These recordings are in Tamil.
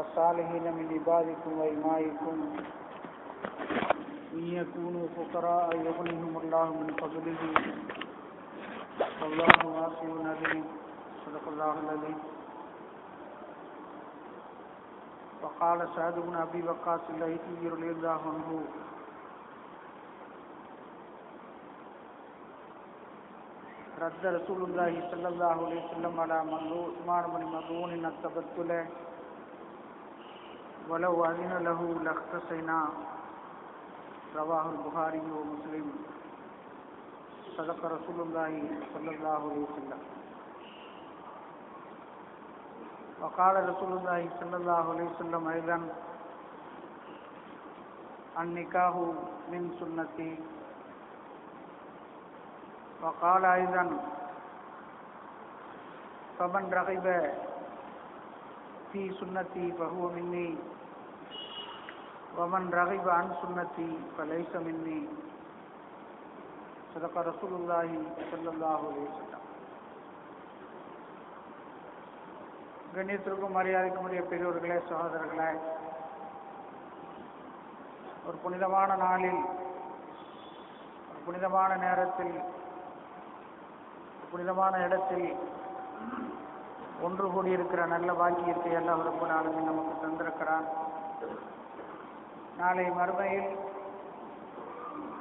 والصالحين من عبادكم وإمائكم إن يكونوا فقراء يغنيهم الله من فضله والله واسع عليم صدق الله العظيم. وقال سعد بن أبي وقاص الليثي رضي الله عنه رد رسول الله صلى الله عليه وسلم على عثمان بن مظعون التبتل ولو أذن له لاختصينا رواه البخاري ومسلم صدق رسول الله صلى الله عليه وسلم. وقال رسول الله صلى الله عليه وسلم أيضا النكاح من سنتي. وقال أيضا فمن رغب في سنتي فهو مني ومن رغب عن سنتي فليس مني صدق رسول الله صلى الله عليه وسلم. கண்ணியத்திற்கும் மரியாதைக்கும் உரிய பெரியோர்களே, சகோதரர்களே, ஒரு புனிதமான நாளில், ஒரு புனிதமான நேரத்தில், புனிதமான இடத்தில் ஒன்று கூடியிருக்கிற நல்ல பாக்கியத்தை அல்லாஹ் ரப்பல் ஆலமீன் நமக்கு தந்திருக்கிறான். நாளை மறுமையில்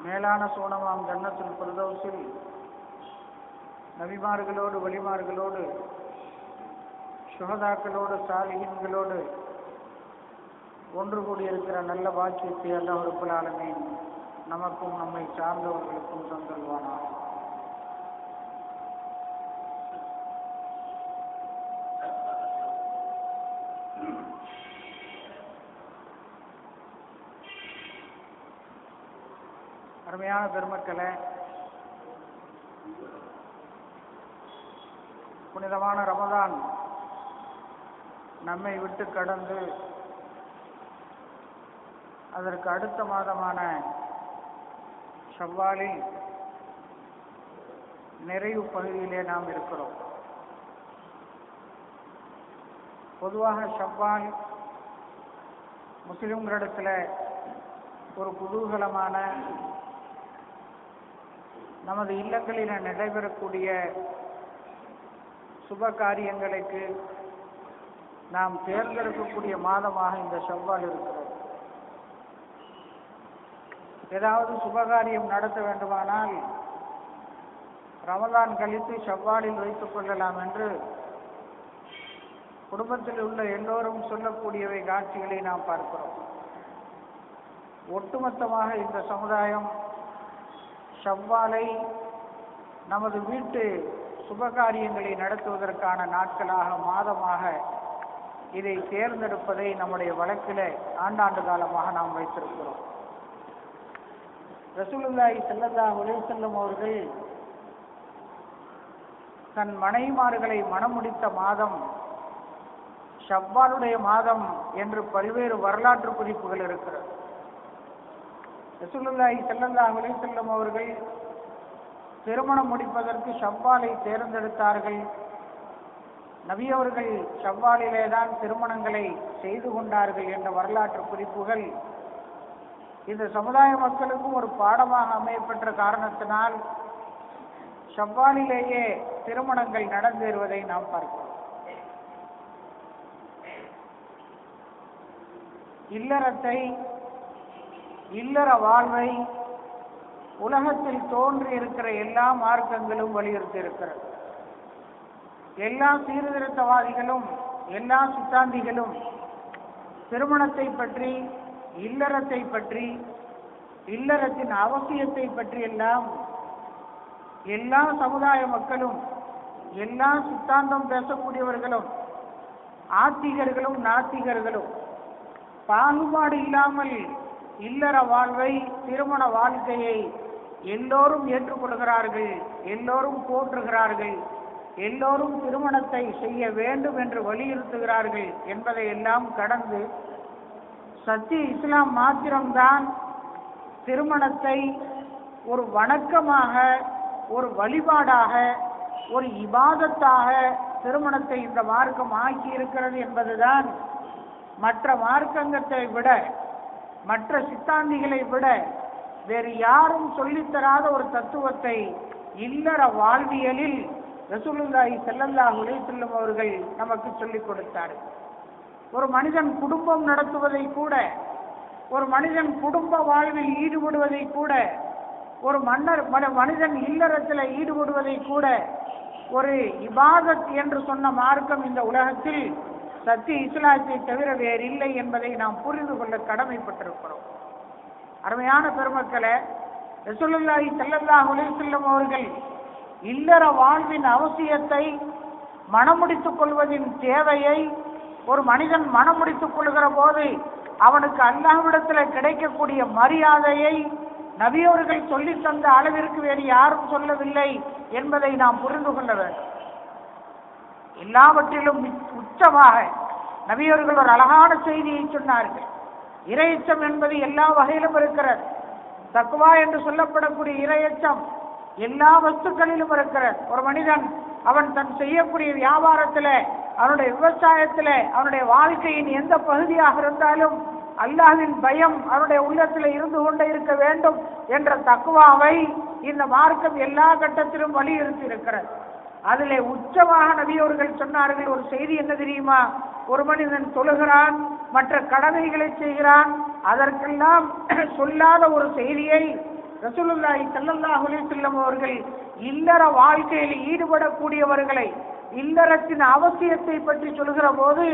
மேலான சோனமாம் ஜன்னத்துல் ஃபிர்தௌஸில் நபிமார்களோடு வலிமார்களோடு சுஹதாக்களோடு சாலிஹீன்களோடு ஒன்று கூடியிருக்கிற நல்ல பாக்கியத்தை அல்லாஹ் ரப்பல் ஆலமீன் நமக்கும் நம்மை சார்ந்தவர்களுக்கும் தந்தருவானார். அருமையான பெருமக்களே, புனிதமான ரமதான் நம்மை விட்டு கடந்து அதற்கு அடுத்த மாதமான ஷவ்வாலில் நிறைவு பகுதியிலே நாம் இருக்கிறோம். பொதுவாக ஷவ்வால் முஸ்லிம்களிடத்தில் ஒரு குதூகலமான, நமது இல்லங்களில் நடைபெறக்கூடிய சுப காரியங்களுக்கு நாம் தேர்ந்தெடுக்கக்கூடிய மாதமாக இந்த ஷவ்வால் இருக்கிறது. ஏதாவது சுபகாரியம் நடத்த வேண்டுமானால் ரமலான் கழித்து ஷவ்வாலில் வைத்துக் கொள்ளலாம் என்று குடும்பத்தில் உள்ள எல்லோரும் சொல்லக்கூடியவை காட்சிகளை நாம் பார்க்கிறோம். ஒட்டுமொத்தமாக இந்த சமுதாயம் ஷவ்வாலை நமது வீட்டு சுபகாரியங்களை நடத்துவதற்கான நாட்களாக, மாதமாக இதை தேர்ந்தெடுப்பதை நம்முடைய வழக்கில் ஆண்டாண்டு காலமாக நாம் வைத்திருக்கிறோம். ரசூலுல்லாஹி ஸல்லல்லாஹு அலைஹி வஸல்லம் அவர்கள் தன் மனைவிமார்களை மணமுடித்த மாதம் ஷவ்வாலுடைய மாதம் என்று பல்வேறு வரலாற்று குறிப்புகள் இருக்கிறது. ரசூலுல்லாஹி ஸல்லல்லாஹு அலைஹி வஸல்லம் அவர்கள் திருமணம் முடிப்பதற்கு ஷவ்வாலை தேர்ந்தெடுத்தார்கள். நபி அவர்கள் ஷவ்வாலிலே தான் திருமணங்களை செய்து கொண்டார்கள் என்ற வரலாற்று குறிப்புகள் இந்த சமுதாய மக்களுக்கும் ஒரு பாடமாக அமையப்பெற்ற காரணத்தினால் ஷவ்வாலிலேயே திருமணங்கள் நடந்தேறுவதை நாம் பார்க்கிறோம். இல்லறத்தை, இல்லற வாழ்வை உலகத்தில் தோன்றி இருக்கிற எல்லா மார்க்கங்களும் வலியுறுத்தி இருக்கிறது. எல்லா சீர்திருத்தவாதிகளும், எல்லா சித்தாந்திகளும் திருமணத்தை பற்றி, இல்லறத்தை பற்றி, இல்லறத்தின் அவசியத்தை பற்றி எல்லாம் எல்லா சமுதாய மக்களும், எல்லா சித்தாந்தம் பேசக்கூடியவர்களும், ஆத்திகர்களும் நாத்திகர்களும் பாகுபாடு இல்லாமல் இல்லற வாழ்வை, திருமண வாழ்க்கையை எல்லோரும் ஏற்றுக்கொள்கிறார்கள், எல்லோரும் போற்றுகிறார்கள், எல்லோரும் திருமணத்தை செய்ய வேண்டும் என்று வலியுறுத்துகிறார்கள் என்பதை எல்லாம் கடந்து சத்திய இஸ்லாம் மாத்திரம்தான் திருமணத்தை ஒரு வணக்கமாக, ஒரு வழிபாடாக, ஒரு இபாதத்தாக திருமணத்தை இந்த மார்க்கம் ஆக்கி இருக்கிறது என்பதுதான் மற்ற மார்க்கங்களை விட, மற்ற சித்தாந்திகளை விட வேறு யாரும் சொல்லித்தராத ஒரு தத்துவத்தை இல்லற வாழ்வியலில் ரசூலுல்லாஹி ஸல்லல்லாஹு அலைஹி வஸல்லம் அவர்கள் நமக்கு சொல்லிக் கொடுத்தார்கள். ஒரு மனிதன் குடும்பம் நடத்துவதை கூட, ஒரு மனிதன் குடும்ப வாழ்வில் ஈடுபடுவதை கூட, ஒரு மனிதன் இல்லறத்தில் ஈடுபடுவதை கூட ஒரு இபாதத் என்று சொன்ன மார்க்கம் இந்த உலகத்தில் சத்திய இஸ்லாத்தை தவிர வேறில்லை என்பதை நாம் புரிந்து கொள்ள கடமைப்பட்டிருக்கிறோம். அருமையான பெருமக்களே, ரசூலுல்லாஹி ஸல்லல்லாஹு அலைஹி வஸல்லம் அவர்கள் இல்லற வாழ்வின் அவசியத்தை, மனமுடித்துக் கொள்வதின் தேவையை, ஒரு மனிதன் மனமுடித்துக் கொள்கிற போது அவனுக்கு அல்லாஹ்விடத்தில் கிடைக்கக்கூடிய மரியாதையை நபியவர்கள் சொல்லி தந்த அளவிற்கு வேறு யாரும் சொல்லவில்லை என்பதை நாம் புரிந்து கொள்ள வேண்டும். எல்லாவற்றிலும் உச்சமாக நபியவர்கள் ஒரு அழகான செய்தியை சொன்னார்கள். இறையச்சம் என்பது எல்லா வகையிலும் இருக்கிறது. தக்வா என்று சொல்லப்படக்கூடிய இறையச்சம் எல்லா வஸ்துக்களிலும் இருக்கிறது. ஒரு மனிதன் அவன் தன் செய்யக்கூடிய வியாபாரத்தில், அவனுடைய விவசாயத்தில், அவனுடைய வாழ்க்கையின் எந்த பகுதியாக இருந்தாலும் அல்லாஹ்வின் பயம் அவனுடைய உள்ளத்தில் இருந்து கொண்டே இருக்க வேண்டும் என்ற தக்வாவை இந்த மார்க்கம் எல்லா கட்டத்திலும் வலியுறுத்தி இருக்கிறது. அதிலே உச்சமாக நபியவர்கள் சொன்னார்கள். ஒரு செய்தி என்ன தெரியுமா? ஒரு மனிதன் தொழுகிறான், மற்ற கடமைகளை செய்கிறான், அதற்கெல்லாம் சொல்லாத ஒரு செய்தியை ரசூலுல்லாஹி ஸல்லல்லாஹு அலைஹி வஸல்லம் அவர்கள் இல்லற வாழ்க்கையில் ஈடுபடக்கூடியவர்களை, இல்லறத்தின் அவசியத்தை பற்றி சொல்கிற போது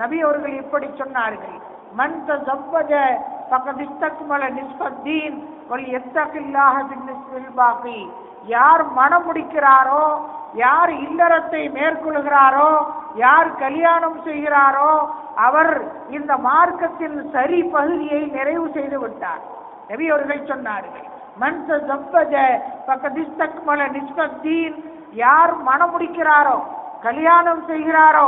நபி அவர்கள் இப்படி சொன்னார்கள். மன் தஸவ்வஜ ஃபகத் இஸ்தக்மல நிஸ்ஃபத்தீன் வல் யத்தகில்லாஹ பின்னிஸ்ஃபில் பாகி. யார் மனம் முடிக்கிறாரோ, யார் இல்லறத்தை மேற்கொள்கிறாரோ, யார் கல்யாணம் செய்கிறாரோ அவர் இந்த மார்க்கத்தின் சரி பகுதியை நிறைவு செய்து விட்டார். நபி அவர்கள் சொன்னார்கள், மன் தஸவ்வஜ ஃபகத் இஸ்தக்மல நிஸ்ஃபத்தீன். யார் மனம் முடிக்கிறாரோ, கல்யாணம் செய்கிறாரோ,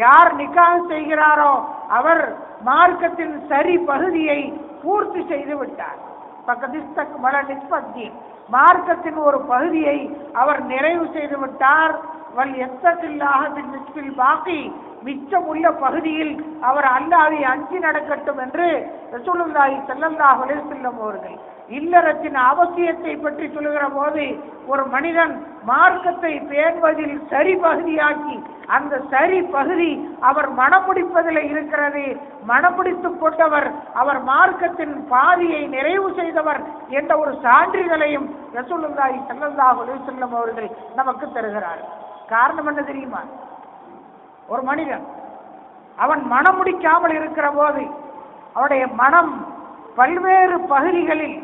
யார் நிக்காஹ் செய்கிறாரோ அவர் மார்க்கத்தின் சரி பகுதியை பூர்த்தி செய்து விட்டார். ஃபகத் இஸ்தக்மல நிஸ்ஃபத்தீன், மார்க்கத்தின் ஒரு பகுதியை அவர் நிறைவு செய்து விட்டார். வல் யத்தகில்லாஹ பின்னிஸ்ஃபில் பாகி, மிச்சம் உள்ள பகுதியில் அவர் அல்லாஹ்வை அஞ்சி நடக்கட்டும் என்று ரசூலுல்லாஹி ஸல்லல்லாஹு அலைஹி வஸல்லம் அவர்கள் இல்லறத்தின் அவசியத்தை பற்றி சொல்லுகிற போது ஒரு மனிதன் மார்க்கத்தை பேணுவதில் சரி பகுதியாக்கி, அந்த சரி பகுதி அவர் மனமுடிப்பதில் இருக்கிறது. மனமுடித்துக் கொண்டவர் அவர் மார்க்கத்தின் பாதியை நிறைவு செய்தவர் என்ற ஒரு சான்றிதழையும் ரசூலுல்லாஹி ஸல்லல்லாஹு அலைஹி வஸல்லம் அவர்கள் நமக்கு தருகிறார். காரணம் என்ன தெரியுமா? ஒரு மனிதன் அவன் மனம் முடிக்காமல் இருக்கிற போது அவனுடைய மனம் பல்வேறு பகுதிகளில்,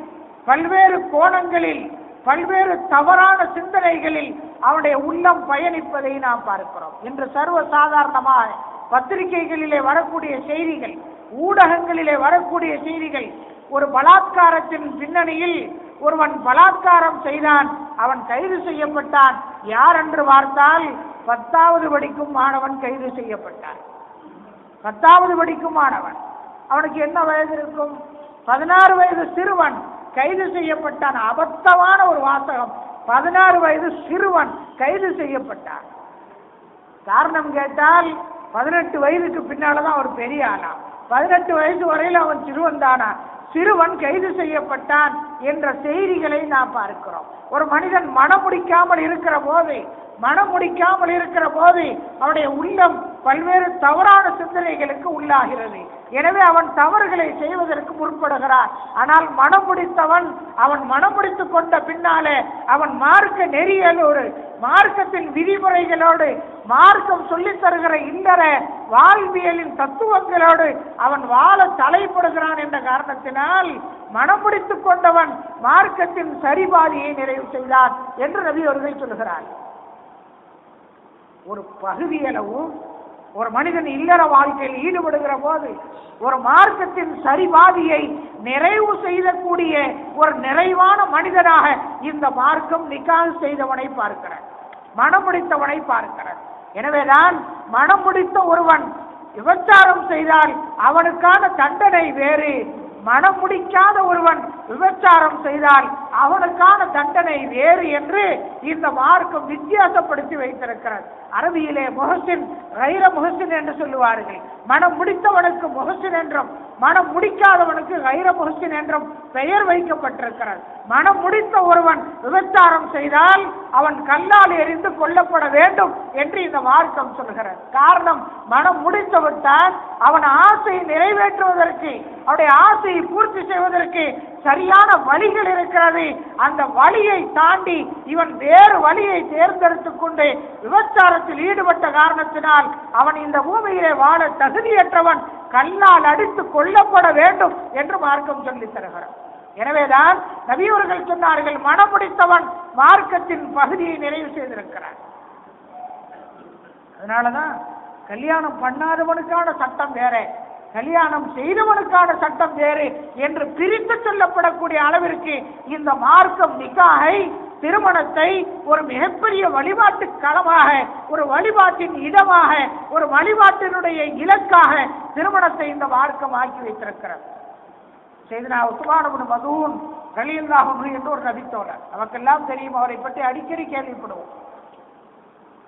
பல்வேறு கோணங்களில், பல்வேறு தவறான சிந்தனைகளில் அவனுடைய உள்ளம் பயணிப்பதை நாம் பார்க்கிறோம். இன்று சர்வ சாதாரணமாக பத்திரிகைகளிலே வரக்கூடிய செய்திகள், ஊடகங்களிலே வரக்கூடிய செய்திகள், ஒரு பலாத்காரத்தின் பின்னணியில் ஒருவன் பலாத்காரம் செய்தான், அவன் கைது செய்யப்பட்டான். யார் என்று பார்த்தால் 10வது படிக்கும் மாணவன் கைது செய்யப்பட்டான். 10வது படிக்கும் மாணவன், அவனுக்கு என்ன வயது இருக்கும்? 16 வயது சிறுவன் கைது செய்யப்பட்டான். அபத்தமான ஒரு வாசகம். 16 வயது சிறுவன் கைது செய்யப்பட்டான். காரணம் கேட்டால் 18 வயதுக்கு பின்னால்தான் அவர் பெரிய ஆனா, 18 வயது வரையில் அவன் சிறுவன் தானா, சிறுவன் கைது செய்யப்பட்டான் என்ற செய்திகளை நாம் பார்க்கிறோம். ஒரு மனிதன் மனம் முடிக்காமல் இருக்கிற போது, அவனுடைய உள்ளம் பல்வேறு தவறான சிந்தனைகளுக்கு உள்ளாகிறது. எனவே அவன் தவறுகளை செய்வதற்கு முற்படுகிறான். ஆனால் மனம் முடித்தவன், அவன் மனம் முடித்துக் கொண்ட பின்னாலே அவன் மார்க்க நெறியலோடு, மார்க்கத்தின் விதிமுறைகளோடு, மார்க்கம் சொல்லித் தருகிற இல்லற வாழ்வியலின் தத்துவங்களோடு அவன் வாழ தலைப்படுகிறான் என்ற காரணத்தினால் மனம் முடித்துக் கொண்டவன் மார்க்கத்தின் சரிபாதியை நிறைவு செய்தான் என்று நபி அவர்கள் சொல்கிறார். ஒரு பகுதியளவும் ஒரு மனிதன் இல்லற வாழ்க்கையில் ஈடுபடுகிற போது ஒரு மார்க்கத்தின் சரிபாதியை நிறைவு செய்யக்கூடிய ஒரு நிறைவான மனிதனாக இந்த மார்க்கம் நிக்காஹ் செய்தவனை பார்க்கிறார், மனம் முடித்தவனை பார்க்கிறார். எனவேதான் மனம் முடித்த ஒருவன் விபச்சாரம் செய்தால் அவனுக்கான தண்டனை வேறு, மனம் முடிக்காத ஒருவன் விபச்சாரம் செய்தால் அவனுக்கான தண்டனை வேறு என்று இந்த மார்க்கம் வித்தியாசப்படுத்தி வைத்திருக்கிறது. அரபியிலே முஹ்சின் கைர முஹ்சின் என்று சொல்லுவார்கள். மனம் முடித்தவனுக்கு முஹ்சின் என்றும் மனம் முடிக்காதவனுக்கு கைர முஹ்சின் என்றும் பெயர் வைக்கப்பட்டிருக்கிறது. மனம் முடித்த ஒருவன் விபச்சாரம் செய்தால் அவன் கல்லால் எறிந்து கொல்லப்பட வேண்டும் என்று இந்த மார்க்கம் சொல்கிறது. காரணம், மனம் முடித்து விட்டால் அவன் ஆசையை நிறைவேற்றுவதற்கு, அவனுடைய ஆசையை பூர்த்தி செய்வதற்கு சரியான வழிகள் இருக்கிறது. அந்த வழியை தாண்டி இவன் வேறு வழியை தேர்ந்தெடுத்துக் கொண்டு விபச்சாரத்தில் ஈடுபட்ட காரணத்தினால் அவன் இந்த பூமியிலே வாழ தகுதியற்றவன், கல்லால் அடித்து கொல்லப்பட வேண்டும் என்று மார்க்கம் சொல்லித் தருகிறார். எனவேதான் நபியவர்கள் சொன்னார்கள், மனம் முடித்தவன் மார்க்கத்தின் பகுதியை நிறைவு செய்திருக்கிறார். அதனாலதான் கல்யாணம் பண்ணாதவனுக்கான சட்டம் வேற, கல்யாணம் செய்தவனுக்கான சட்டம் வேறு என்று பிரித்து சொல்லப்படக்கூடிய அளவிற்கு இந்த மார்க்கம் நிக்காஹை, திருமணத்தை ஒரு மிகப்பெரிய வழிபாட்டு களமாக, ஒரு வழிபாட்டின் இடமாக, ஒரு வழிபாட்டினுடைய இலக்காக திருமணத்தை இந்த மார்க்கம் ஆக்கி வைத்திருக்கிறது. செய்தனா உஸ்மான் இப்னு மதூன் ரலியல்லாஹு அன்ஹு என்ற ஒரு நபித்தோழர், நமக்கெல்லாம் தெரியும், அவரை பற்றி அடிக்கடி கேள்விப்படுவோம்.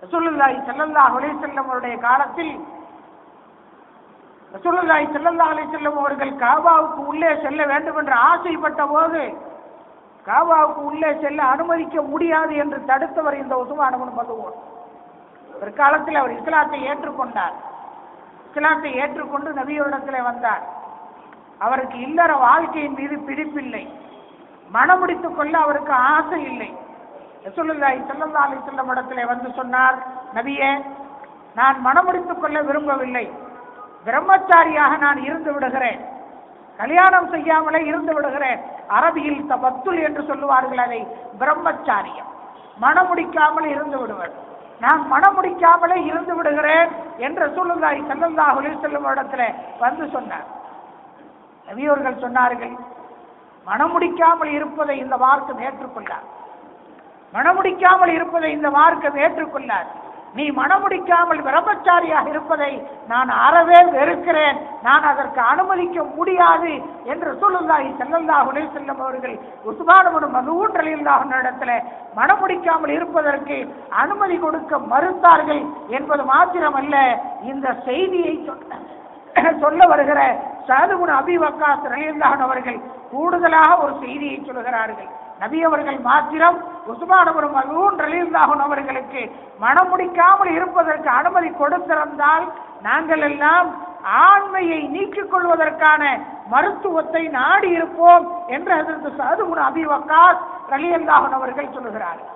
ரசூலுல்லாஹி ஸல்லல்லாஹு அலைஹி வஸல்லம் அவருடைய காலத்தில் ரசூலுல்லாஹி ஸல்லல்லாஹு அலைஹி வஸல்லம் அவர்கள் காபாவுக்கு உள்ளே செல்ல வேண்டும் என்று ஆசைப்பட்ட போது காபாவுக்கு உள்ளே செல்ல அனுமதிக்க முடியாது என்று தடுத்தவர் இந்த உஸ்மான் இப்னு மதூன். பிற்காலத்தில் அவர் இஸ்லாத்தை ஏற்றுக்கொண்டார். இஸ்லாத்தை ஏற்றுக்கொண்டு நபியோரிடத்தில் வந்தார். அவருக்கு இல்லற வாழ்க்கையின் மீது பிடிப்பில்லை, மனம் முடித்துக் கொள்ள அவருக்கு ஆசை இல்லை. ரசூலுல்லாஹி ஸல்லல்லாஹு அலைஹி வஸல்லம் இடத்திலே வந்து சொன்னார், நபியே, நான் மனம் முடித்துக் கொள்ள விரும்பவில்லை, பிரம்மச்சாரியாக நான் இருந்து விடுகிறேன், கல்யாணம் செய்யாமலே இருந்து விடுகிறேன். அரபியில் தபத்துல் என்று சொல்லுவார்கள், அதை பிரம்மச்சாரியம், மனம் முடிக்காமல் இருந்து விடுவர். நான் மனம் முடிக்காமலே இருந்து விடுகிறேன் என்று ரசூலுல்லாஹி ஸல்லல்லாஹு அலைஹி வஸல்லம் இடத்திலே வந்து சொன்னார். நபியவர்கள் சொன்னார்கள், மனம் முடிக்காமல் இருப்பதை இந்த மார்க்கம் ஏற்றுக்கொள்ளார், மனம் முடிக்காமல் இருப்பதை இந்த மார்க்கம் ஏற்றுக்கொள்ளார். நீ மனம் முடிக்காமல் பிரம்மச்சாரியாக இருப்பதை நான் அறவே வெறுக்கிறேன், நான் அதற்கு அனுமதிக்க முடியாது என்று ரசூலுல்லாஹி ஸல்லல்லாஹு அலைஹி வஸல்லம் அவர்கள் உஸ்மான் இப்னு மதூன் ரலியல்லாஹு அன்ஹு இடத்திலே மனம் முடிக்காமல் இருப்பதற்கு அனுமதி கொடுக்க மறுத்தார்கள் என்பது மாத்திரமல்ல, இந்த செய்தியை சொல்ல வருகிற சஅத் இப்னு அபீ வக்காஸ் ரலியல்லாஹு அன்ஹு அவர்கள் கூடுதலாக ஒரு செய்தியை சொல்கிறார்கள். நபி அவர்கள் மாத்திரம் உஸ்மான் இப்னு மதூன் ரலியல்லாஹு அன்ஹு அவர்களுக்கு மனம் முடிக்காமல் இருப்பதற்கு அனுமதி கொடுத்திருந்தால் நாங்கள் எல்லாம் ஆண்மையை நீக்கிக் கொள்வதற்கான மருத்துவத்தை நாடி இருப்போம் என்று அதற்கு சஅத் இப்னு அபீ வக்காஸ் ரலியல்லாஹு அன்ஹு அவர்கள் சொல்கிறார்கள்.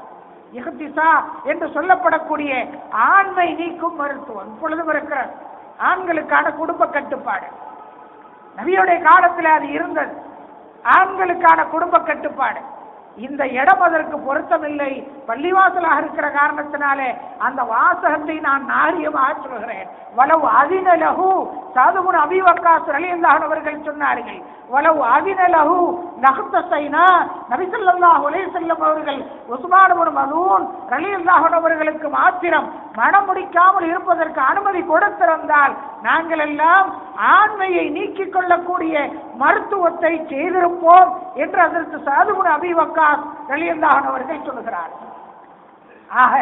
இஹ்திஸா என்று சொல்லப்படக்கூடிய ஆண்மை நீக்கும் மருத்துவம் இப்பொழுதும் இருக்கிறது. ஆண்களுக்கான குடும்ப கட்டுப்பாடு நபியுடைய காலத்தில் அது இருந்தது. ஆண்களுக்கான குடும்ப கட்டுப்பாடு, இந்த இடம் அதற்கு பொருத்தமில்லை, பள்ளிவாசலாக இருக்கிற காரணத்தினாலே அந்த வாசகத்தை நான் நாரியமாக சொல்கிறேன். வலவு அதினலகு சஅத் இப்னு அபீ வக்காஸ் ரலியல்லாஹு அன்ஹு அவர்கள் சொன்னார்கள், வலவு அதினலகு நஹ்தஸைனா, நபி ஸல்லல்லாஹு அலைஹி வஸல்லம் அவர்கள் உஸ்மான் இப்னு மதூன் ரலியல்லாஹு அன்ஹு அவர்களுக்கு மாத்திரம் மனம் முடிக்காமல் இருப்பதற்கு அனுமதி கொடுத்திருந்தால் நாங்கள் எல்லாம் ஆண்மையை நீக்கிக் கொள்ளக்கூடிய மருத்துவத்தை செய்திருப்போம் என்று அதற்கு சஅத் இப்னு அபீ வக்காஸ் ரலியல்லாஹு அன்ஹு அவர்கள் சொல்கிறார். ஆக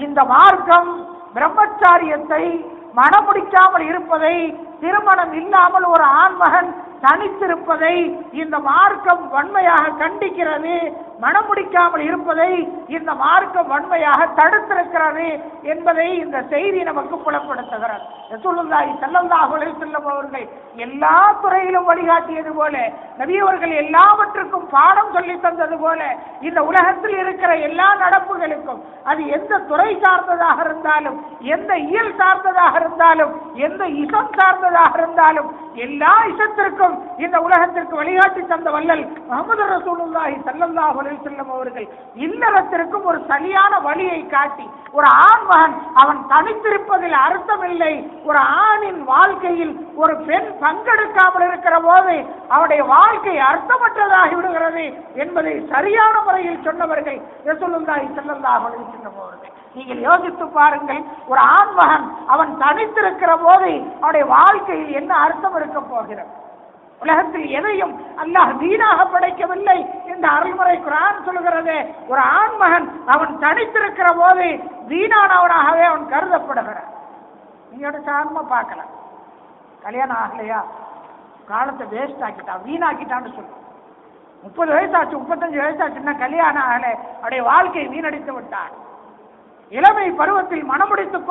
இந்த மார்க்கம் பிரம்மச்சாரியத்தை, மனம் முடிக்காமல் இருப்பதை, திருமணம் இல்லாமல் ஒரு ஆண்மகன் தனித்திருப்பதை இந்த மார்க்கம் வன்மையாக கண்டிக்கிறது. மனம் முடிக்காமல் இருப்பதை இந்த மார்க்கம் வன்மையாக தடுத்திருக்கிறது என்பதை இந்த செய்தி நமக்கு புலப்படுத்துகிறது. ரசூலுல்லாஹி ஸல்லல்லாஹு அலைஹி வஸல்லம் அவர்கள் எல்லா துறையிலும் வழிகாட்டியது போல, நபி அவர்கள் எல்லாவற்றுக்கும் பாடம் சொல்லி தந்தது போல, இந்த உலகத்தில் இருக்கிற எல்லா நடப்புகளுக்கும், அது எந்த துறை சார்ந்ததாக இருந்தாலும், எந்த இயல் சார்ந்ததாக இருந்தாலும், எந்த இசம் சார்ந்ததாக இருந்தாலும், எல்லா இசத்திற்கும் இந்த உலகத்திற்கு வழிகாட்டி தந்த வல்லல் முஹம்மது ரசூலுல்லாஹி ஸல்லல்லாஹு அலைஹி வஸல்லம் அவர்கள் இல்லறத்திற்கும் ஒரு சரியான வழியை காட்டி, ஒரு ஆண்மகன் அவன் தனித்திருப்பதில் அர்த்தமில்லை, ஒரு ஆணின் வாழ்க்கையில் ஒரு பெண் பங்கெடுக்காமல் இருக்கிற போது அவருடைய வாழ்க்கை அர்த்தமற்றதாகி விடுகிறது என்பதை சரியான முறையில் சொன்னவர்கள் ரசூலுல்லாஹி ஸல்லல்லாஹு அலைஹி வஸல்லம் அவர்கள். நீங்கள் யோசித்து பாருங்கள், ஒரு ஆண்மகன் அவன் தனித்திருக்கிற போது அவனுடைய வாழ்க்கையில் என்ன அர்த்தம் இருக்க போகிறது? உலகத்தில் எதையும் அல்லாஹ் வீணாக படைக்கவில்லை இந்த அருள்முறை குர்ஆன் சொல்கிறது. ஒரு ஆண்மகன் அவன் தனித்திருக்கிற போது வீணானவனாகவே அவன் கருதப்படுகிறான். நீங்க சாதாரணமா பார்க்கலாம், கல்யாணம் ஆகலையா, காலத்தை வேஸ்ட் ஆக்கிட்டான், வீணாக்கிட்டான்னு சொல்லு. 30 வயசாச்சு, 35 வயசாச்சுன்னா கல்யாணம் ஆகலை, அவருடைய வாழ்க்கை வீணடித்து விட்டான். இளமை பருவத்தில் மனமுடித்துக்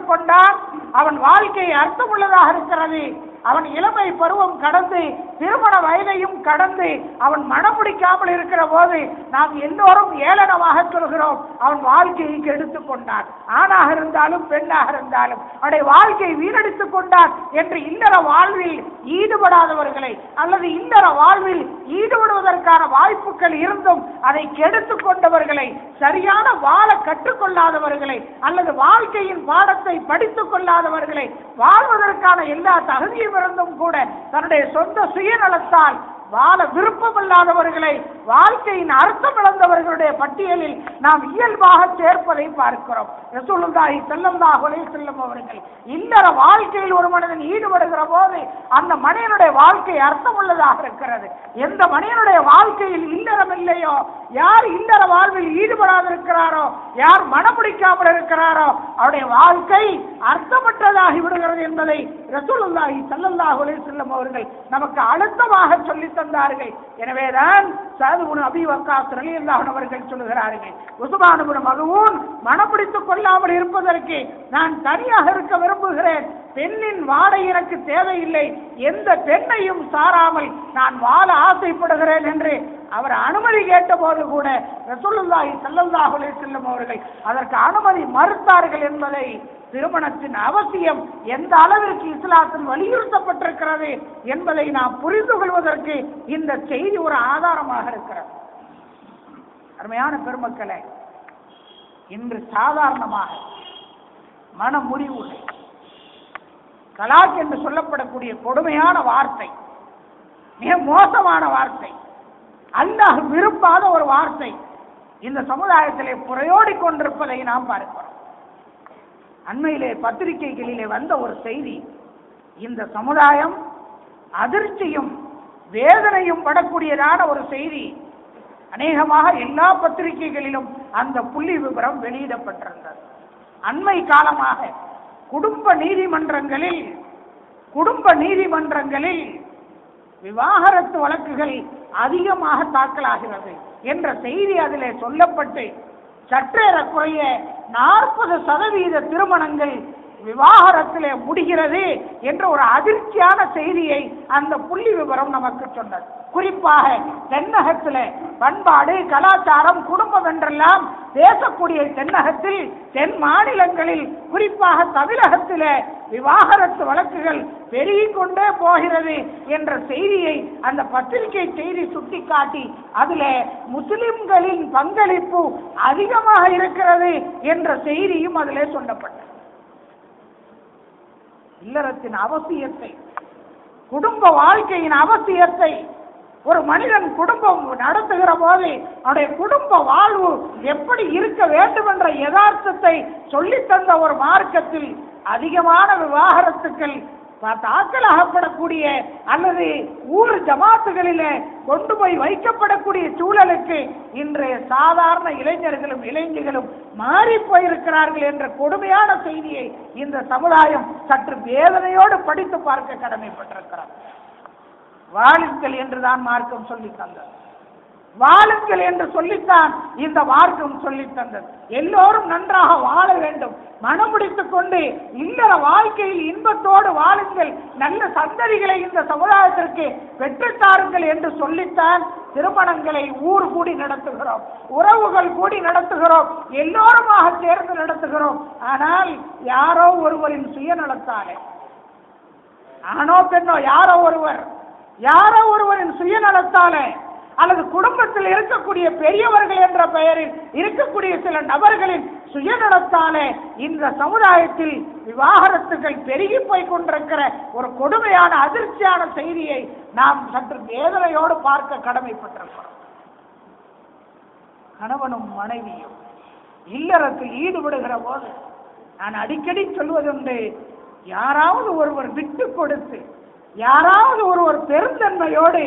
கொண்டால் அவன் வாழ்க்கை அர்த்தமுள்ளதாக இருக்கிறது. அவன் இளமை பருவம் கடந்து திருமண வயதையும் கடந்து அவன் மனம் முடிக்காமல் இருக்கிற போது நாம் எல்லோரும் ஏளனமாக சொல்கிறோம், அவன் வாழ்க்கையை கெடுத்துக் கொண்டான். ஆணாக இருந்தாலும் பெண்ணாக இருந்தாலும் அவனுடைய வாழ்க்கை வீணடித்துக் கொண்டான் என்று இல்லற வாழ்வில் ஈடுபடாதவர்களை அல்லது இல்லற வாழ்வில் ஈடுபடுவதற்கான வாய்ப்புகள் இருந்தும் அதை கெடுத்துக் கொண்டவர்களை, சரியான வாழ கற்றுக்கொள்ளாதவர்களை அல்லது வாழ்க்கையின் பாடத்தை படித்துக் கொள்ளாதவர்களை, வாழ்வதற்கான எல்லா தகுதியும் இருந்தும் கூட தன்னுடைய சொந்த சுயநலத்தால் வாழ விருப்பமில்லாதவர்களை, வாழ்க்கையின் அர்த்தம் இழந்தவர்களுடைய பட்டியலில் நாம் இயல்பாக சேர்ப்பதை பார்க்கிறோம். ரசூலுல்லாஹி ஸல்லல்லாஹு அலைஹி வஸல்லம் அவர்கள் இல்லற வாழ்க்கையில் ஒரு மனிதன் ஈடுபடுகிற போது அந்த மனிதனுடைய வாழ்க்கை அர்த்தமுள்ளதாக இருக்கிறது. எந்த மனிதனுடைய வாழ்க்கையில் இல்லறம் இல்லையோ, யார் இல்லற வாழ்வில் ஈடுபடாதிருக்கிறாரோ, யார் மனமுடிக்காமல் இருக்கிறாரோ அவருடைய வாழ்க்கை அர்த்தமற்றதாகி விடுகிறது என்பதை ரசூலுல்லாஹி ஸல்லல்லாஹு அலைஹி வஸல்லம் அவர்கள் நமக்கு அழுத்தமாக சொல்லி தந்தார்கள். எனவேதான் சஅத் இப்னு அபீ வக்காஸ் ரலியல்லாஹு அன்ஹு அவர்கள் சொல்கிறார்கள், உஸ்மான் இப்னு மதுஊன் மனப்பிடித்துக் கொள்ளாமல் இருப்பதற்கு நான் தனியாக இருக்க விரும்புகிறேன், பெண்ணின் வாடை எனக்கு தேவையில்லை, எந்த பெண்ணையும் சாராமல் நான் வாழ ஆசைப்படுகிறேன் என்று அவர் அனுமதி கேட்ட போது கூட ரசூலுல்லாஹி ஸல்லல்லாஹு அலைஹி வஸல்லம் அவர்கள் அதற்கு அனுமதி மறுத்தார்கள் என்பதை, திருமணத்தின் அவசியம் எந்த அளவிற்கு இஸ்லாத்தில் வலியுறுத்தப்பட்டிருக்கிறது என்பதை நாம் புரிந்து கொள்வதற்கு இந்த செய்தி ஒரு ஆதாரமாக இருக்கிறது. அருமையான பெருமக்களே, இன்று சாதாரணமாக மன முறிவுகள், தலாக் என்று சொல்லப்படக்கூடிய கொடுமையான வார்த்தை, மிக மோசமான வார்த்தை, அல்லாஹ் விரும்பாத ஒரு வார்த்தை இந்த சமுதாயத்திலே புரையோடி கொண்டிருப்பதை நாம் பார்க்கிறோம். அண்மையிலே பத்திரிகைகளிலே வந்த ஒரு செய்தி, இந்த சமுதாயம் அதிர்ச்சியும் வேதனையும் படக்கூடியதான ஒரு செய்தி. அநேகமாக எல்லா பத்திரிகைகளிலும் அந்த புள்ளி விவரம் வெளியிடப்பட்டிருந்தது. அண்மை காலமாக குடும்ப நீதிமன்றங்களில் விவாகரத்து வழக்குகள் அதிகமாக தாக்கலாகிறது என்ற செய்தி அதிலே சொல்லப்பட்டு சற்றேறக்குறைய 40% திருமணங்கள் விவாகரத்திலே முடிகிறது என்ற ஒரு அதிர்ச்சியான செய்தியை அந்த புள்ளி விவரம் நமக்கு சொன்னது. குறிப்பாக தென்னகத்திலே பண்பாடு, கலாச்சாரம், குடும்பம் என்றெல்லாம் பேசக்கூடிய தென்னகத்தில், தென் மாநிலங்களில், குறிப்பாக தமிழகத்திலே விவாகரத்து வழக்குகள் பெருகிக் கொண்டே போகிறது என்ற செய்தியை அந்த பத்திரிகை செய்தி சுட்டிக்காட்டி அதிலே முஸ்லிம்களின் பங்களிப்பு அதிகமாக இருக்கிறது என்ற செய்தியும் அதிலே சொல்லப்பட்டது. இல்லறத்தின் அவசியத்தை, குடும்ப வாழ்க்கையின் அவசியத்தை, ஒரு மனிதன் குடும்பம் நடத்துகிற போது அவனுடைய குடும்ப வாழ்வு எப்படி இருக்க வேண்டும் என்ற யதார்த்தத்தை சொல்லித்தந்த ஒரு மார்க்கத்தில் அதிகமான விவாகரத்துக்கள் தாக்கலாகப்படக்கூடிய அல்லது ஊர் ஜமாத்துகளிலே கொண்டு போய் வைக்கப்படக்கூடிய சூழலுக்கு இன்றைய சாதாரண இளைஞர்களும் இளைஞர்களும் மாறி போயிருக்கிறார்கள் என்ற கொடுமையான செய்தியை இந்த சமுதாயம் சற்று வேதனையோடு படித்து பார்க்க கடமைப்பட்டிருக்கிறார். வாழுங்கள் என்றுதான் மார்க்கம் சொல்லி தந்தது, வாழுங்கள் என்று சொல்லித்தான் இந்த மார்க்கம் சொல்லி தந்தது. எல்லோரும் நன்றாக வாழ வேண்டும், மனமுடித்துக் கொண்டு இல்லற வாழ்க்கையில் இன்பத்தோடு வாழுங்கள், நல்ல சந்ததிகளை இந்த சமுதாயத்திற்கு பெற்றுத்தாருங்கள் என்று சொல்லித்தான் திருமணங்களை ஊர் கூடி நடத்துகிறோம், உறவுகள் கூடி நடத்துகிறோம், எல்லோருமாக சேர்ந்து நடத்துகிறோம். ஆனால் யாரோ ஒருவரின் சுயநலத்தாலே, ஆணோ பெண்ணோ யாரோ ஒருவரின் சுயநலத்தாலே அல்லது குடும்பத்தில் இருக்கக்கூடிய பெரியவர்கள் என்ற பெயரில் இருக்கக்கூடிய சில நபர்களின் சுயநலத்தாலே இந்த சமுதாயத்தில் விவாகரத்துகள் பெருகி போய் கொண்டிருக்கிற ஒரு கொடுமையான அதிர்ச்சியான செய்தியை நாம் சற்று வேதனையோடு பார்க்க கடமைப்பட்டிருக்கிறோம். கணவனும் மனைவியும் இல்லறத்தில் ஈடுபடுகிற போது நான் அடிக்கடி சொல்வதுண்டு, யாராவது ஒருவர் விட்டு கொடுத்து, யாராவது ஒருவர் பெருந்தன்மையோடு,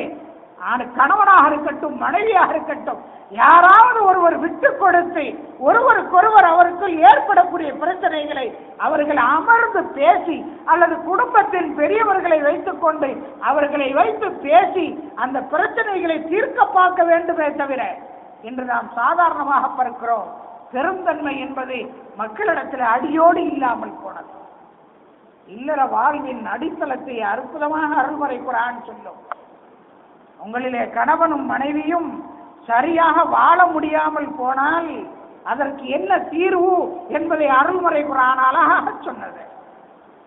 கணவனாக இருக்கட்டும் மனைவியாக இருக்கட்டும், யாராவது ஒருவர் விட்டு கொடுத்து ஒருவருக்கொருவர் அவருக்குள் ஏற்படக்கூடிய பிரச்சனைகளை அவர்கள் அமர்ந்து பேசி, அல்லது குடும்பத்தின் பெரியவர்களை வைத்துக் கொண்டு அவர்களை வைத்து பேசி அந்த பிரச்சனைகளை தீர்க்க பார்க்க வேண்டுமே தவிர, இன்று நாம் சாதாரணமாக பார்க்கிறோம், பெருந்தன்மை என்பது மக்களிடத்தில் அடியோடு இல்லாமல் போனது. இல்லற வாழ்வின் அடித்தளத்தை அற்புதமாக அருள்முறை குர்ஆன் சொல்லும். உங்களிலே கணவனும் மனைவியும் சரியாக வாழ முடியாமல் போனால் அதற்கு என்ன தீர்வு என்பதை அருள்முறை குர்ஆன் அழகாக சொன்னது.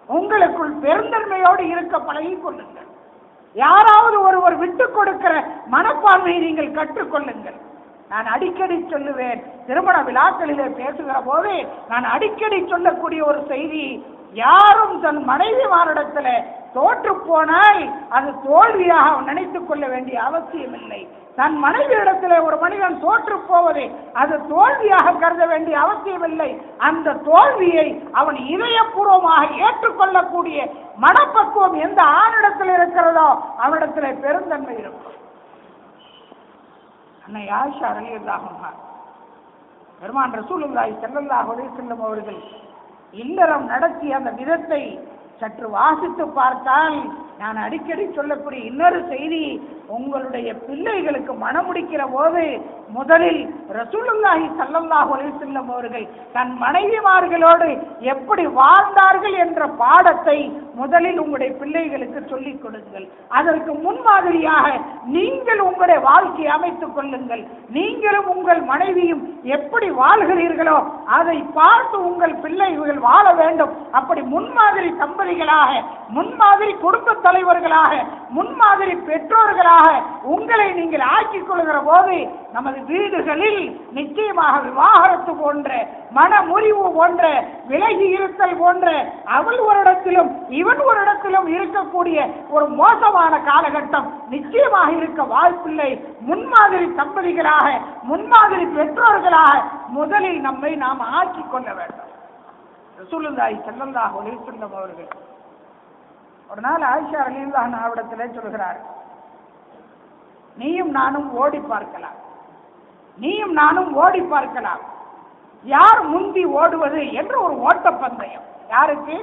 உங்களுக்குள் பெருந்தன்மையோடு இருக்க பழகிக் கொள்ளுங்கள். யாராவது ஒருவர் விட்டுக் கொடுக்கிற மனப்பான்மையை நீங்கள் கற்றுக்கொள்ளுங்கள். நான் அடிக்கடி சொல்லுவேன், திருமண விழாக்களிலே பேசுகிற போது நான் அடிக்கடி சொல்லக்கூடிய ஒரு செய்தி, யாரும் தன் மனைவிமாரிடத்தில் தோற்று போனால் அது தோல்வியாக நினைத்துக் கொள்ள வேண்டிய அவசியம் இல்லை. தன் மனைவியிடத்தில் ஒரு மனிதன் தோற்று போவதை அது தோல்வியாக கருத வேண்டிய அவசியம் இல்லை. அந்த தோல்வியை அவன் இதயபூர்வமாக ஏற்றுக்கொள்ளக்கூடிய மனப்பக்குவம் எந்த ஆணிடத்தில் இருக்கிறதோ அவனிடத்தில் பெருந்தன்மை இருக்கும். அன்னை ஆயிஷா ரலியல்லாஹு அன்ஹா, பெருமான் ரசூலுல்லாஹி ஸல்லல்லாஹு அலைஹி வஸல்லம் அவர்கள் இல்லறம் நடத்திய அந்த விதத்தை சற்று வாசித்து பார்த்தால் நான் அடிக்கடி சொல்லக்கூடிய இன்னொரு செய்தி, உங்களுடைய பிள்ளைகளுக்கு மணமுடிக்கிற போது முதலில் ரசூலுல்லாஹி ஸல்லல்லாஹு அலைஹி வஸல்லம் அவர்கள் தன் மனைவிமார்களோடு எப்படி வாழ்ந்தார்கள் என்ற பாடத்தை முதலில் உங்களுடைய பிள்ளைகளுக்கு சொல்லிக் கொடுங்கள். அதற்கு முன்மாதிரியாக நீங்கள் உங்களுடைய வாழ்க்கையை அமைத்துக் கொள்ளுங்கள். நீங்களும் உங்கள் மனைவியும் எப்படி வாழ்கிறீர்களோ அதை பார்த்து உங்கள் பிள்ளைகள் வாழ வேண்டும். அப்படி முன்மாதிரி தம்பதிகளாக, முன்மாதிரி குடும்ப தலைவர்களாக, முன்மாதிரி பெற்றோர்களாக உங்களை நீங்கள் ஆக்கிக் கொள்கிற போது நமது வீடுகளில் நிச்சயமாக விவாகரத்து போன்ற, மனமுறிவு போன்ற, விலகி இருத்தல் போன்ற, அவள் ஒரு இடத்திலும் இவன் ஒரு இடத்திலும் இருக்கக்கூடிய ஒரு மோசமான காலகட்டம் நிச்சயமாக இருக்க வாய்ப்பில்லை. முன்மாதிரி தம்பதிகளாக, முன்மாதிரி பெற்றோர்களாக முதலில் நம்மை நாம் ஆக்கிக் கொள்ள வேண்டும். ரசூலுல்லாஹி ஸல்லல்லாஹு அலைஹி வஸல்லம் அவர்கள் ஒரு நாள் ஆயிஷா ரலியல்லாஹு அன்ஹாவிடத்திலே சொல்கிறார், நீயும் நானும் ஓடி பார்க்கலாம், நீயும் நானும் ஓடி பார்க்கலாம், யார் முந்தி ஓடுவது என்று ஒரு ஓட்டப்பந்தயம். யாருக்கு?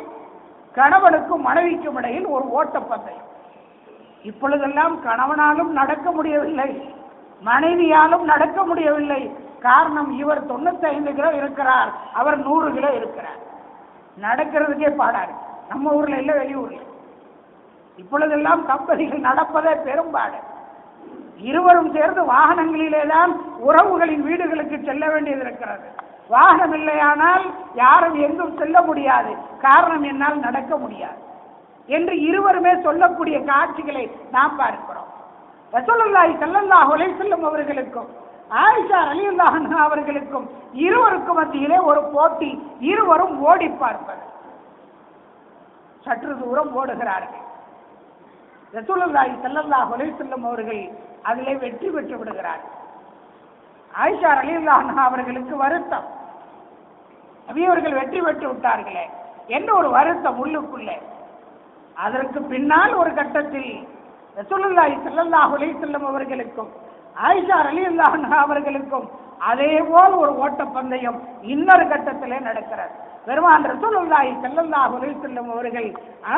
கணவனுக்கும் மனைவிக்கும் இடையில் ஒரு ஓட்டப்பந்தயம். இப்பொழுதெல்லாம் கணவனாலும் நடக்க முடியவில்லை, மனைவியாலும் நடக்க முடியவில்லை. காரணம், இவர் 95 கிலோ இருக்கிறார், அவர் 100 கிலோ இருக்கிறார். நடக்கிறதுக்கே பாடாரு. நம்ம ஊர்ல இல்ல, வெளியூர்ல. இப்பொழுதெல்லாம் தம்பதிகள் நடப்பதே பெரும்பாடு. இருவரும் சேர்ந்து வாகனங்களிலே தான் உறவுகளின் வீடுகளுக்கு செல்ல வேண்டியது இருக்கிறது. வாகனம் இல்லையானால் யாரும் எங்கும் செல்ல முடியாது. காரணம், என்னால் நடக்க முடியாது என்று இருவருமே சொல்லக்கூடிய காட்சிகளை நாம் பார்க்கிறோம். ரசூலுல்லாஹி ஸல்லல்லாஹு அலைஹி வஸல்லம் அவர்களுக்கும் ஆயிஷா ரலியல்லாஹு அன்ஹா அவர்களுக்கும் இருவருக்கும் மத்தியிலே ஒரு போட்டி. இருவரும் ஓடி பார்ப்பது. சற்று தூரம் ஓடுகிறார்கள். ரசூலுல்லாஹி ஸல்லல்லாஹு அலைஹி வஸல்லம் அவர்கள் அதிலே வெற்றி பெற்று விடுகிறார்கள். ஆயிஷா ரலியல்லாஹு அன்ஹா அவர்களுக்கு வருத்தம், நபி அவர்கள் வெற்றி பெற்று விட்டார்களே என்ன ஒரு வருத்தம் உள்ளுக்குள்ளே. அதற்கு பின்னால் ஒரு கட்டத்தில் ரசூலுல்லாஹி ஸல்லல்லாஹு அலைஹி வஸல்லம் அவர்களுக்கும் ஆயிஷா ரலியல்லாஹு அன்ஹா அவர்களுக்கும் அதே போல் ஒரு ஓட்டப்பந்தயம் இன்னொரு கட்டத்திலே நடக்கிறது. பெருமான் ரசூலுல்லாஹி ஸல்லல்லாஹு அலைஹி வஸல்லம் அவர்கள்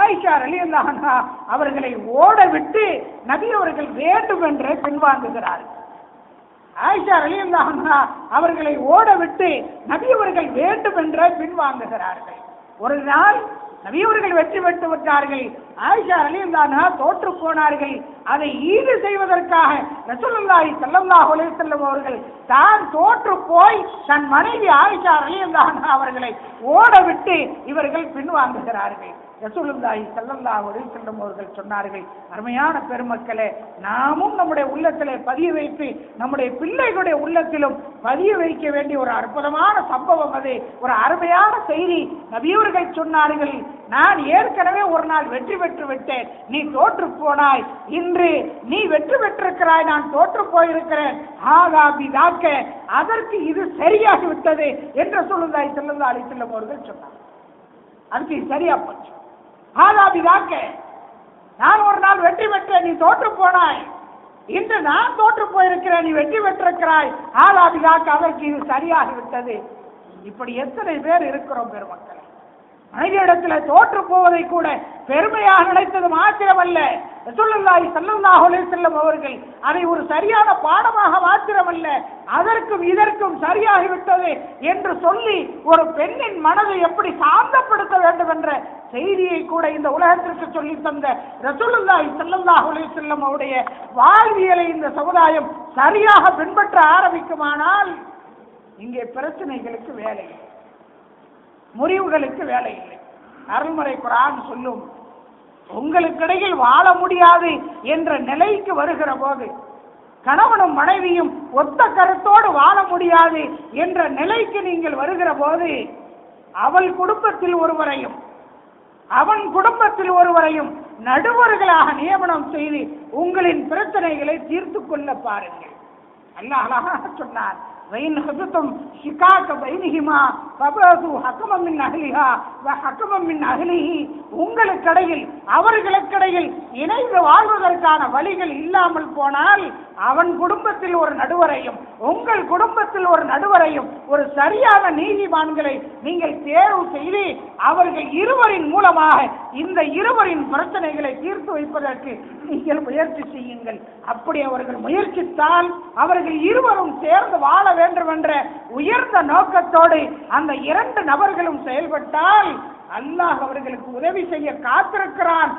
ஆயிஷா ரலியல்லாஹு அன்ஹா அவர்களை ஓட விட்டு நபி அவர்கள் வேண்டும் என்று பின்வாங்குகிறார்கள். ஆயிஷா ரலியல்லாஹு அன்ஹா அவர்களை ஓட விட்டு நபி அவர்கள் வேண்டும் என்று பின்வாங்குகிறார்கள். ஒரு நாள் நபி அவர்கள் வெற்றி பெற்று விட்டார்கள். ஆயிஷா ரலியல்லாஹு அன்ஹா தோற்று போனார்கள். அதை ஈடு செய்வதற்காக ரசூலுல்லாஹி ஸல்லல்லாஹு அலைஹி வஸல்லம் அவர்கள் தான் தோற்று போய் தன் மனைவி ஆயிஷா ரலியல்லாஹு அன்ஹா அவர்களை ஓட விட்டு இவர்கள் பின்வாங்குகிறார்கள். ரசூலுல்லாஹி ஸல்லல்லாஹு அலைஹி வஸல்லம் அவர்கள் சொன்னார்கள், அருமையான பெருமக்களே, நாமும் நம்முடைய உள்ளத்திலே பதிய வைத்து நம்முடைய பிள்ளைகளுடைய உள்ளத்திலும் பதிய வைக்க வேண்டிய ஒரு அற்புதமான சம்பவம் அது. ஒரு அருமையான செய்தி. நபியவர்கள் சொன்னார்கள், நான் ஏற்கனவே ஒரு நாள் வெற்றி பெற்று விட்டேன், நீ தோற்று போனாய். இன்று நீ வெற்றி பெற்றிருக்கிறாய், நான் தோற்று போயிருக்கிறேன். அதற்கு இது சரியாகி விட்டது என்று ரசூலுல்லாஹி ஸல்லல்லாஹு அலைஹி வஸல்லம் அவர்கள் சொன்னார். அதுக்கு சரியா போச்சு. ஆதாபிதாக்க, நான் ஒரு நாள் வெற்றி பெற்றேன், நீ தோற்று போனாய். இன்று நான் தோற்று போயிருக்கிறேன், நீ வெற்றி பெற்றிருக்கிறாய். ஆதாபிதாக்க, அதற்கு இது சரியாகிவிட்டது. இப்படி எத்தனை பேர் இருக்கிறோம் பெருமக்களை. மனைவியிடத்தில் தோற்று போவதை கூட பெருமையாக நினைத்தது மாத்திரமல்ல, ரசூலுல்லாஹி ஸல்லல்லாஹு அலைஹி வஸல்லம் அவர்கள் அதை ஒரு சரியான பாடமாக மாத்திரமல்ல, அதற்கும் இதற்கும் சரியாகிவிட்டது என்று சொல்லி ஒரு பெண்ணின் மனதை எப்படி சாந்தப்படுத்த வேண்டும் என்ற செய்தியை கூட இந்த உலகத்திற்கு சொல்லி தந்த ரசூலுல்லாஹி ஸல்லல்லாஹு அலைஹி வஸல்லம் அவருடைய வாழ்வியலை இந்த சமுதாயம் சரியாக பின்பற்ற ஆரம்பிக்குமானால் இங்கே பிரச்சனைகளுக்கு வேலை இல்லை, முறிவுகளுக்கு வேலை இல்லை. அருள்மறை குர்ஆன் சொல்லும், உங்களுக்கிடையில் வாழ முடியாது என்ற நிலைக்கு வருகிற போது, கணவனும் மனைவியும் ஒத்த கருத்தோடு வாழ முடியாது என்ற நிலைக்கு நீங்கள் வருகிற போது, அவள் குடும்பத்தில் ஒருவரையும் அவன் குடும்பத்தில் ஒருவரையும் நடுவர்களாக நியமனம் செய்து உங்களின் பிரச்சனைகளை தீர்த்து கொள்ள பாருங்கள். அல்லாஹ் அழகாக சொன்னார், وَإِنْ خِفْتُمْ شِقَاقَ بَيْنِهِمَا فَابْعَثُوا حَكَمًا مِنْ أَهْلِهَا وَحَكَمًا مِنْ أَهْلِهِ. உங்களுக்கிடையில் அவர்களுக்கிடையில் இணைந்து வாழ்வதற்கான வழிகள் இல்லாமல் போனால் அவன் குடும்பத்தில் ஒரு நடுவரையும் உங்கள் குடும்பத்தில் ஒரு நடுவரையும் ஒரு சரியான நீதிமான்களை நீங்கள் தேர்வு செய்து அவர்கள் இருவரின் மூலமாக இந்த இருவரின் பிரச்சனைகளை தீர்த்து வைப்பதற்கு நீங்கள் முயற்சி செய்யுங்கள். அப்படி அவர்கள் முயற்சித்தால் அவர்கள் இருவரும் சேர்ந்து வாழ வேண்டும் என்ற உயர்ந்த நோக்கத்தோடு அந்த இரண்டு நபர்களும் செயல்பட்டால் அல்லாஹ் அவர்களுக்கு உதவி செய்ய காத்திருக்கிறான்.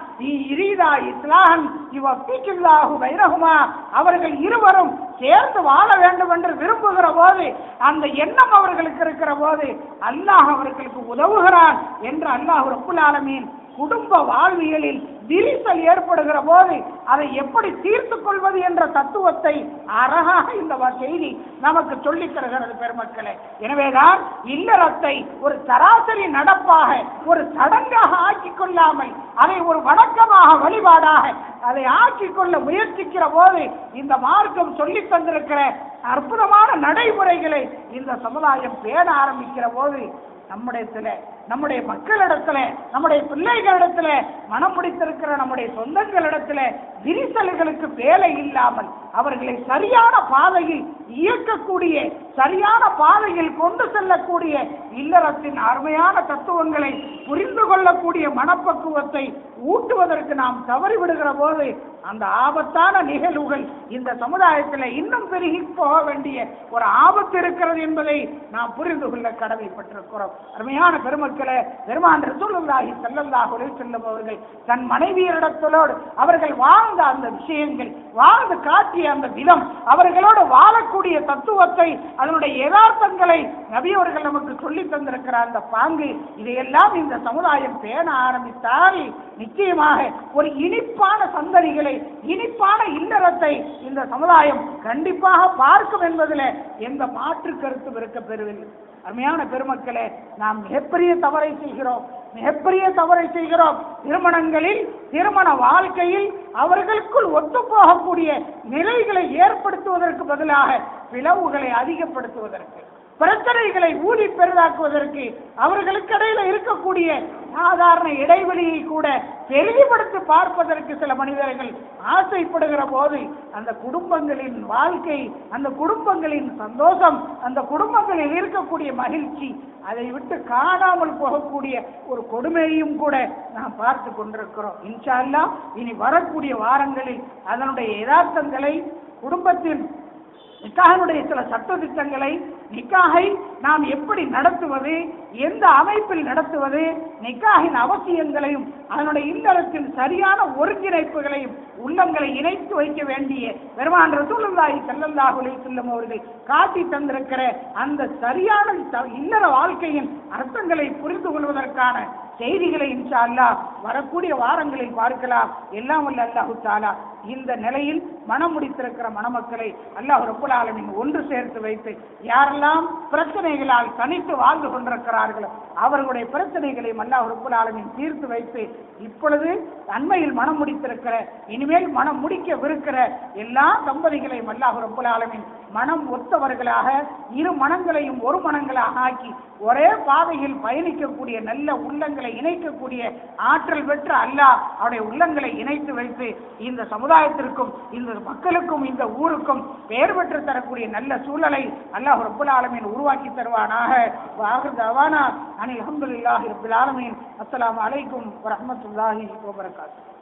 அவர்கள் இருவரும் சேர்ந்து வாழ வேண்டும் என்று விரும்புகிற போது, அந்த எண்ணம் அவர்களுக்கு இருக்கிற போது அல்லாஹ் அவர்களுக்கு உதவுகிறான் என்று அல்லாஹ் ரப்புல் ஆலமீன் குடும்ப வாழ்வியலில் விரிசல் ஏற்படுகிற போது அதை எப்படி தீர்த்து கொள்வது என்ற தத்துவத்தை அழகாக இந்த செய்தி நமக்கு சொல்லித் தருகிறது பெருமக்களே. எனவேதான் இல்லறத்தை ஒரு சராசரி நடப்பாக ஒரு சடங்காக ஆக்கிக் கொள்ளாமல் அதை ஒரு வணக்கமாக வழிபாடாக அதை ஆக்கிக் கொள்ள முயற்சிக்கிற போது இந்த மார்க்கம் சொல்லி தந்திருக்கிற அற்புதமான நடைமுறைகளை இந்த சமுதாயம் பேண ஆரம்பிக்கிற போது நம்முடைய மக்களிடத்துல நம்முடைய பிள்ளைகளிடத்துல மனம் முடித்திருக்கிற நம்முடைய சொந்தங்களிடத்துல விரிசல்களுக்கு வேலை இல்லாமல் அவர்களை சரியான பாதையில் இயக்கக்கூடிய சரியான பாதையில் கொண்டு செல்லக்கூடிய இல்லறத்தின் அருமையான தத்துவங்களை புரிந்து கொள்ளக்கூடிய மனப்பக்குவத்தை ஊட்டுவதற்கு நாம் தவறிவிடுகிற போது அந்த ஆபத்தான நிகழ்வுகள் இந்த சமுதாயத்தில் இன்னும் பெருகி போக வேண்டிய ஒரு ஆபத்து இருக்கிறது என்பதை நாம் புரிந்து கொள்ள கடமைப்பட்டிருக்கிறோம். அருமையான பெருமக்களே, பெருமான் ரசூலுல்லாஹி ஸல்லல்லாஹு அலைஹி வஸல்லம் அவர்கள் தன் மனைவியரிடத்தோடு அவர்கள் வாழ்ந்த அந்த விஷயங்கள், வாழ்ந்து காட்டிய அந்த விதம், அவர்களோடு வாழக்கூடிய தத்துவத்தை, அதனுடைய யதார்த்தங்களை நபி அவர்கள் நமக்கு சொல்லி தந்திருக்கிற அந்த பாங்கு, இதையெல்லாம் இந்த சமுதாயம் பேண ஆரம்பித்தால் நிச்சயமாக ஒரு இனிப்பான சந்ததிகளை, இனிப்பான இல்லறத்தை இந்த சமுதாயம் கண்டிப்பாக பார்க்கும் என்பதில் எந்த மாற்று கருத்தும் இருக்க பெறுவதில்லை. அருமையான பெருமக்களே, நாம் மிகப்பெரிய தவறை செய்கிறோம். திருமணங்களில், திருமண வாழ்க்கையில் அவர்களுக்குள் ஒத்து போகக்கூடிய நிலைகளை ஏற்படுத்துவதற்கு பதிலாக பிளவுகளை அதிகப்படுத்துவதற்கு, பிரச்சனைகளை ஊதி பெரிதாக்குவதற்கு, அவர்களுக்கு இடையில இருக்கக்கூடிய சாதாரண இடைவெளியை கூட பெரிதுபடுத்தி பார்ப்பதற்கு சில மனிதர்கள் ஆசைப்படுகிற போது அந்த குடும்பங்களின் வாழ்க்கை, அந்த குடும்பங்களின் சந்தோஷம், அந்த குடும்பங்களில் இருக்கக்கூடிய மகிழ்ச்சி அதை விட்டு காணாமல் போகக்கூடிய ஒரு கொடுமையையும் கூட நாம் பார்த்து கொண்டிருக்கிறோம். இன்ஷா அல்லாஹ் இனி வரக்கூடிய வாரங்களில் அதனுடைய யதார்த்தங்களை, குடும்பத்தின் நிக்காஹினுடைய சில சட்ட திட்டங்களை, நிக்காஹை நாம் எப்படி நடத்துவது, எந்த அமைப்பில் நடத்துவது, நிக்காஹின் அவசியங்களையும் அதனுடைய இல்லறத்தின் சரியான ஒருங்கிணைப்புகளையும் உள்ளங்களை இணைத்து வைக்க வேண்டிய பெருமான் ரசூலுல்லாஹி ஸல்லல்லாஹு அலைஹி வஸல்லம் அவர்கள் காட்டி தந்திருக்கிற அந்த சரியான இல்லற வாழ்க்கையின் அர்த்தங்களை புரிந்து கொள்வதற்கான செய்திகளை இன்ஷா அல்லாஹ் வரக்கூடிய வாரங்களில் பார்க்கலாம். எல்லாம் வல்ல அல்லாஹு தஆலா இந்த நிலையில் மனம் முடித்திருக்கிற மணமக்களை அல்லாஹ் ரப்புல் ஆலமீன் ஒன்று சேர்த்து வைத்து, யாரெல்லாம் பிரச்சனைகளால் தனித்து வாழ்ந்து கொண்டிருக்கிறார்களோ அவர்களுடைய பிரச்சனைகளையும் அல்லாஹ் ரப்புல் ஆலமீன் தீர்த்து வைத்து இப்பொழுது அண்மையில் மனம் முடித்திருக்கிற, இனிமேல் மனம் முடிக்கவிருக்கிற எல்லா தம்பதிகளையும் அல்லாஹ் ரப்பல் ஆலமீன் மனம் ஒத்தவர்களாக, இரு மனங்களையும் ஒரு மனங்களாக ஆக்கி ஒரே பாதையில் பயணிக்கக்கூடிய நல்ல உள்ளங்களை இணைக்கக்கூடிய ஆற்றல் பெற்ற அல்லாஹ் அவருடைய உள்ளங்களை இணைத்து வைத்து இந்த சமுதாயத்திற்கும் இந்த மக்களுக்கும் இந்த ஊருக்கும் பெயர் பெற்று தரக்கூடிய நல்ல சூழலை அல்லாஹ் ரப்பல் ஆலமீன் உருவாக்கி தருவானாக. வாஹிர் தஅவானா அனில் ஹம்துலில்லாஹி ரப்பில் ஆலமீன். அஸ்ஸலாமு அலைக்கும் வரஹ்மத்துல்லாஹி வபரகாத்துஹு.